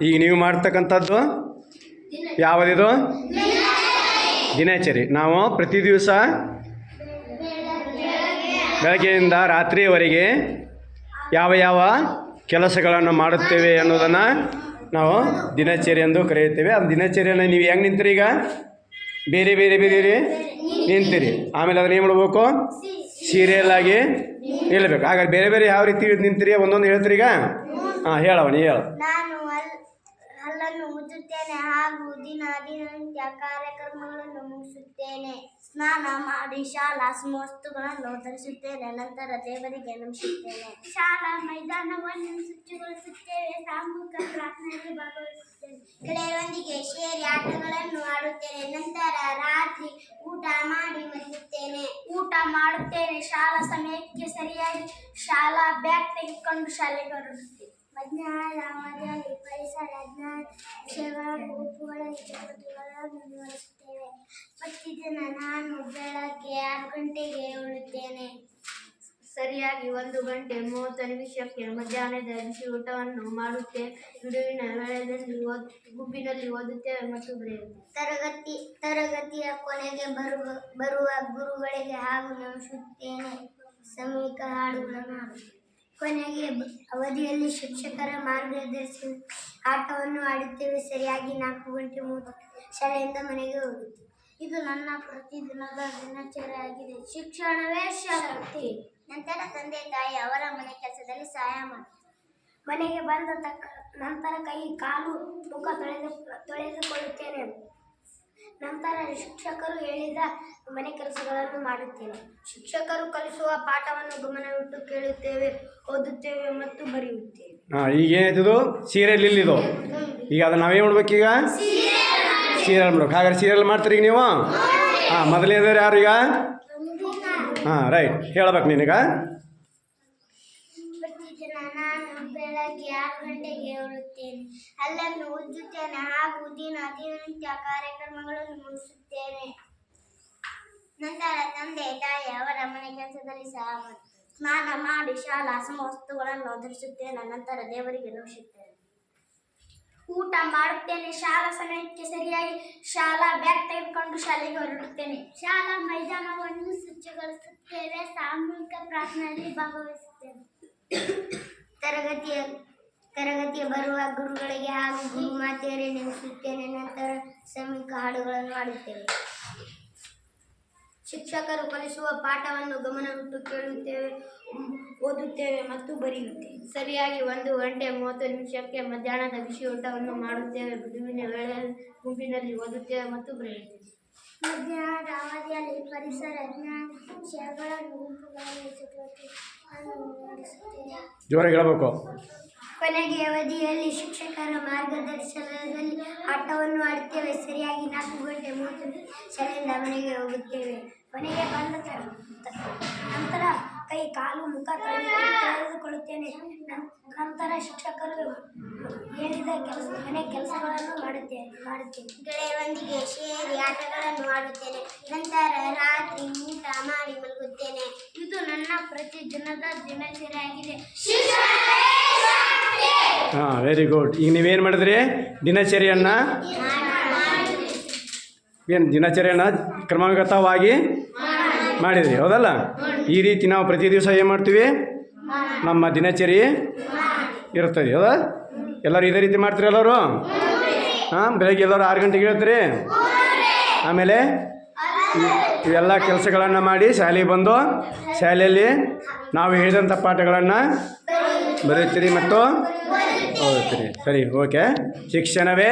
ಈಗ ನೀವು ಮಾಡ್ತಕ್ಕಂಥದ್ದು ಯಾವುದಿದು? ದಿನಚರಿ. ನಾವು ಪ್ರತಿ ದಿವಸ ಬೆಳಗ್ಗೆಯಿಂದ ರಾತ್ರಿಯವರೆಗೆ ಯಾವ ಯಾವ ಕೆಲಸಗಳನ್ನು ಮಾಡುತ್ತೇವೆ ಅನ್ನೋದನ್ನು ನಾವು ದಿನಚರಿ ಎಂದು ಕರೆಯುತ್ತೇವೆ. ಅದು ದಿನಚರಿಯನ್ನು ನೀವು ಹೆಂಗೆ ನಿಂತೀರಿ? ಈಗ ಬೇರೆ ಬೇರೆ ಬೇರೆ ನಿಂತೀರಿ. ಆಮೇಲೆ ಅದನ್ನ ಏನು ಮಾಡಬೇಕು? ಸೀರಿಯಲ್ ಆಗಿ ಹೇಳಬೇಕು. ಹಾಗಾದ್ರೆ ಬೇರೆ ಬೇರೆ ಯಾವ ರೀತಿ ನಿಂತೀರಿ ಒಂದೊಂದು ಹೇಳ್ತೀರಿ ಈಗ? ಹೇಳವ, ನೀ ಹೇಳು. ನಾನು ಹಲ್ಲನ್ನು ಉಜ್ಜುತ್ತೇನೆ ಹಾಗೂ ದಿನನಿತ್ಯ ಕಾರ್ಯಕ್ರಮಗಳನ್ನು ಮುಗಿಸುತ್ತೇನೆ. ಸ್ನಾನ ಮಾಡಿ ಶಾಲಾ ಸಮವಸ್ತುಗಳನ್ನು ಧರಿಸುತ್ತೇನೆ. ನಂತರ ದೇವರಿಗೆ ನಮಿಸುತ್ತೇನೆ. ಶಾಲಾ ಮೈದಾನವನ್ನು ಶುಚಿಗೊಳಿಸುತ್ತೇವೆ. ಸಾಮೂಹಿಕ ಪ್ರಾರ್ಥನೆಯಲ್ಲಿ ಭಾಗವಹಿಸುತ್ತೇನೆ. ಗೆಳೆಯರೊಂದಿಗೆ ಸೇರಿ ಆಟಗಳನ್ನು ಆಡುತ್ತೇನೆ. ನಂತರ ರಾತ್ರಿ ಊಟ ಮಾಡಿ ಮಲಗುತ್ತೇನೆ. ಊಟ ಮಾಡುತ್ತೇನೆ. ಶಾಲಾ ಸಮಯಕ್ಕೆ ಸರಿಯಾಗಿ ಶಾಲಾ ಬ್ಯಾಗ್ ತೆಗೆದುಕೊಂಡು ಶಾಲೆಗೆ ಹೊರಡುತ್ತೇನೆ. ಅವಧಿಯಲ್ಲಿ ಪರಿಸರ ವಿಷಯಗಳ ಗುಂಪುಗಳಲ್ಲಿ ಚಟುವಟಿಕೆಗಳನ್ನು ಮುಂದುವರಿಸುತ್ತೇವೆ. ಪ್ರತಿದಿನ ನಾನು ಬೆಳಗ್ಗೆ 6 ಗಂಟೆಗೆ ಏಳುತ್ತೇನೆ. ಸರಿಯಾಗಿ 1 ಗಂಟೆ 30 ನಿಮಿಷಕ್ಕೆ ಮಧ್ಯಾಹ್ನದ ಬಿಸಿ ಊಟವನ್ನು ಮಾಡುತ್ತೇವೆ. ಬಿಡುವಿನ ವೇಳೆಯಲ್ಲಿ ಗುಂಪಿನಲ್ಲಿ ಓದುತ್ತೇವೆ ಮತ್ತು ಬರೆಯುತ್ತೇವೆ. ತರಗತಿಯ ಕೊನೆಗೆ ಬರುವ ಗುರುಗಳಿಗೆ ಹಾಗೂ ನಮಿಸುತ್ತೇನೆ. ಸಾಮೂಹಿಕ ಹಾಡುಗಳನ್ನು ಹಾಡುತ್ತೇವೆ. ಕೊನೆಗೆ ಅವಧಿಯಲ್ಲಿ ಶಿಕ್ಷಕರ ಮಾರ್ಗದರ್ಶನ ಆಟವನ್ನು ಆಡುತ್ತೇವೆ. ಸರಿಯಾಗಿ 4 ಗಂಟೆ 30 ಶಾಲೆಯಿಂದ ಮನೆಗೆ ಹೋಗುತ್ತೇವೆ. ಇದು ನನ್ನ ಪ್ರತಿದಿನದ ದಿನಚರಿಯಾಗಿದೆ. ಶಿಕ್ಷಣವೇ ಶಕ್ತಿ. ನಂತರ ತಂದೆ ತಾಯಿ ಅವರ ಮನೆ ಕೆಲಸದಲ್ಲಿ ಸಹಾಯ ಮಾಡ್ತಾರೆ. ಮನೆಗೆ ಬಂದ ನಂತರ ಕೈ ಕಾಲು ಮುಖ ತೊಳೆದುಕೊಳ್ಳುತ್ತೇನೆ. ನಂತರ ಶಿಕ್ಷಕರು ಹೇಳಿದ ಮನೆ ಕೆಲಸಗಳನ್ನು ಮಾಡುತ್ತೇನೆ. ಶಿಕ್ಷಕರು ಕಲಿಸುವ ಪಾಠವನ್ನು ಗಮನವಿಟ್ಟು ಕೇಳುತ್ತೇವೆ, ಓದುತ್ತೇವೆ ಮತ್ತು ಬರೆಯುತ್ತೇವೆ. ಈಗ ಏನಾಯ್ತದು? ಸೀರಿಯಲ್ ಇಲ್ಲಿದು. ಈಗ ಅದನ್ನು ನಾವೇನು ಮಾಡ್ಬೇಕೀಗ? ಸೀರಿಯಲ್ ಮಾಡ್ಬೇಕು. ಹಾಗಾದ್ರೆ ಸೀರಿಯಲ್ ಮಾಡ್ತೀರಿ ಈಗ ನೀವು? ಮೊದಲನೇದವ್ರು ಯಾರು ಈಗ? ರೈಟ್, ಹೇಳ್ಬೇಕು ನೀನೀಗ. ಪ್ರತಿದಿನ ನಾನು ಬೆಳಗ್ಗೆ 6 ಗಂಟೆಗೆ ಏಳುತ್ತೇನೆ. ಹಲ್ಲನ್ನು ಉಜ್ಜುತ್ತೇನೆ ಹಾಗೂ ದಿನನಿತ್ಯ ಕಾರ್ಯಕ್ರಮಗಳನ್ನು ಮುಗಿಸುತ್ತೇನೆ. ನಂತರ ತಂದೆ ತಾಯಿ ಅವರ ಮನೆ ಕೆಲಸದಲ್ಲಿ ಸಹಾಯ ಮಾಡ್ತಾರೆ. ಸ್ನಾನ ಮಾಡಿ ಶಾಲಾ ಸಮವಸ್ತುಗಳನ್ನು ಧರಿಸುತ್ತೇನೆ. ನಂತರ ದೇವರಿಗೆ ನಮಿಸುತ್ತೇನೆ. ಊಟ ಮಾಡುತ್ತೇನೆ. ಶಾಲಾ ಸಮಯಕ್ಕೆ ಸರಿಯಾಗಿ ಶಾಲಾ ಬ್ಯಾಗ್ ತೆಗೆದುಕೊಂಡು ಶಾಲೆಗೆ ಹೊರಡುತ್ತೇನೆ. ಶಾಲಾ ಮೈದಾನವನ್ನು ಶುಚಿಗೊಳಿಸುತ್ತೇವೆ. ಸಾಮೂಹಿಕ ಪ್ರಾರ್ಥನೆಯಲ್ಲಿ ಭಾಗವಹಿಸುತ್ತೇನೆ. ತರಗತಿಯ ಬರುವ ಗುರುಗಳಿಗೆ ಹಾಗೂ ಗುರುಮಾತೆಯರೇ ನಮಿಸುತ್ತೇನೆ. ನಂತರ ಸಾಮೂಹಿಕ ಹಾಡುಗಳನ್ನು ಹಾಡುತ್ತೇವೆ. ಶಿಕ್ಷಕರು ಕಲಿಸುವ ಪಾಠವನ್ನು ಗಮನವಿಟ್ಟು ಕೇಳುತ್ತೇವೆ, ಓದುತ್ತೇವೆ ಮತ್ತು ಬರೆಯುತ್ತೇವೆ. ಸರಿಯಾಗಿ 1 ಗಂಟೆ 30 ನಿಮಿಷಕ್ಕೆ ಮಧ್ಯಾಹ್ನದ ಬಿಸಿ ಊಟವನ್ನು ಮಾಡುತ್ತೇವೆ. ಬಿಡುವಿನ ವೇಳೆಯಲ್ಲಿ ಗುಂಪಿನಲ್ಲಿ ಓದುತ್ತೇವೆ ಮತ್ತು ಬರೆಯುತ್ತೇವೆ. ಮಧ್ಯಾಹ್ನದ ಅವಧಿಯಲ್ಲಿ ಪರಿಸರ ವಿಷಯಗಳ ಗುಂಪುಗಳಲ್ಲಿ ಚಟುವಟಿಕೆಗಳನ್ನು ನಡೆಸುತ್ತೇವೆ. ಜೋರಾಗಿ ಹೇಳಬೇಕು. ಕೊನೆಗೆ ಅವಧಿಯಲ್ಲಿ ಶಿಕ್ಷಕರ ಮಾರ್ಗದರ್ಶನದಲ್ಲಿ ಆಟವನ್ನು ಆಡುತ್ತೇವೆ. ಸರಿಯಾಗಿ 4 ಗಂಟೆ 30 ಶಾಲೆಯಿಂದ ಮನೆಗೆ ಹೋಗುತ್ತೇವೆ. ಮನೆಗೆ ಬಂದ ನಂತರ ಕೈ ಕಾಲು ಮುಖ ತೊಳೆದುಕೊಳ್ಳುತ್ತೇನೆ. ನಂತರ ಶಿಕ್ಷಕರು ಹೇಳಿದ ಮನೆ ಕೆಲಸಗಳನ್ನು ಮಾಡುತ್ತೇನೆ. ಗೆಳೆಯರೊಂದಿಗೆ ಸೇರಿ ಆಟಗಳನ್ನು ಆಡುತ್ತೇನೆ. ನಂತರ ರಾತ್ರಿ ಊಟ ಮಾಡಿ ಮಲಗುತ್ತೇನೆ. ಇದು ನನ್ನ ಪ್ರತಿದಿನದ ದಿನಚರಿಯಾಗಿದೆ. Very good. ಈಗ ನೀವೇನು ಮಾಡಿದ್ರಿ? ದಿನಚರಿಯನ್ನು ಕ್ರಮಾಗತವಾಗಿ ಮಾಡಿದ್ರಿ, ಹೌದಲ್ಲ? ಈ ರೀತಿ ನಾವು ಪ್ರತಿ ದಿವಸ ಏನು ಮಾಡ್ತೀವಿ? ನಮ್ಮ ದಿನಚರಿ ಇರ್ತದೆ, ಹೌದಾ? ಎಲ್ಲರೂ ಇದೇ ರೀತಿ ಮಾಡ್ತೀರಿ ಎಲ್ಲರೂ? ಬೆಳಗ್ಗೆ ಎಲ್ಲರೂ 6 ಗಂಟೆಗೆ ಹೇಳ್ತೀರಿ. ಆಮೇಲೆ ಇವೆಲ್ಲ ಕೆಲಸಗಳನ್ನು ಮಾಡಿ ಶಾಲೆಗೆ ಬಂದು ಶಾಲೆಯಲ್ಲಿ ನಾವು ಹೇಳಿದಂಥ ಪಾಠಗಳನ್ನು ಬರೆಯುತ್ತೀರಿ ಮತ್ತು ಓದುತ್ತೀರಿ. ಸರಿ, ಓಕೆ. ಶಿಕ್ಷಣವೇ